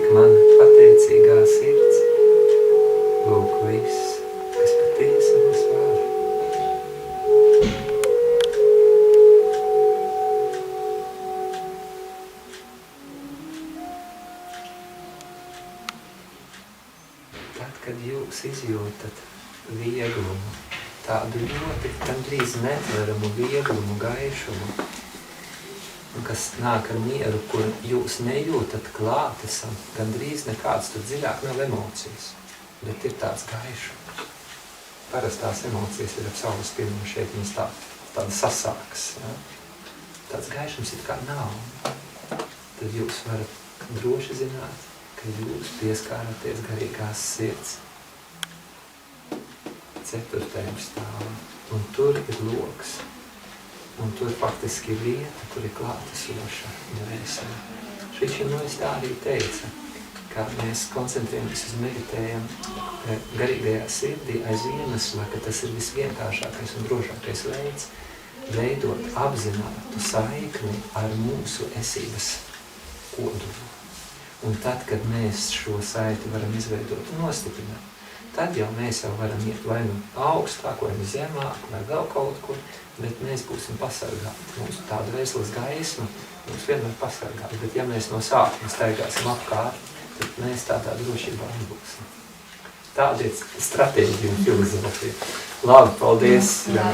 cik man pateicīgā sirds, lūk viss, kas patiesi mūs var. Tad, kad jūs izjūtat vieglumu, tādu ļoti gandrīz netveramu vieglumu, gaišumu, kas nāk ar mieru, kur jūs nejūtat klātesam, gandrīz nekāds tur dziļāk nav emocijas, bet ir tāds gaišums. Parastās emocijas ir ap saules pilnu šeit, viņas tāda sasākas. Ja? Tāds gaišums ir kā nav. Tad jūs varat droši zināt, ka jūs pieskāraties garīgās sirds 4. stāvā, un tur ir loks, un tur faktiski ir vieta, kur ir klātesoša dvēsele. Šričinojas tā arī teica, ka mēs koncentrējamies uz meditējam garīgajā sirdī aiz iemesla, ka tas ir visvienkāršākais un drošākais veids veidot apzinātu saikni ar mūsu esības kodolu. Un tad, kad mēs šo saiti varam izveidot un nostiprināt, tad jau mēs jau varam iet vai nu augstāk, vai nu zemāk, vai vēl kaut kur, bet mēs būsim pasargāti. Mums tāda veselas gaisma mums vienmēr pasargāti, bet ja mēs no sākuma staigāsim apkārt, tad mēs tādā drošībā nebūsim. Tāda ir stratēģija un filozofija. Labi, paldies! Jā,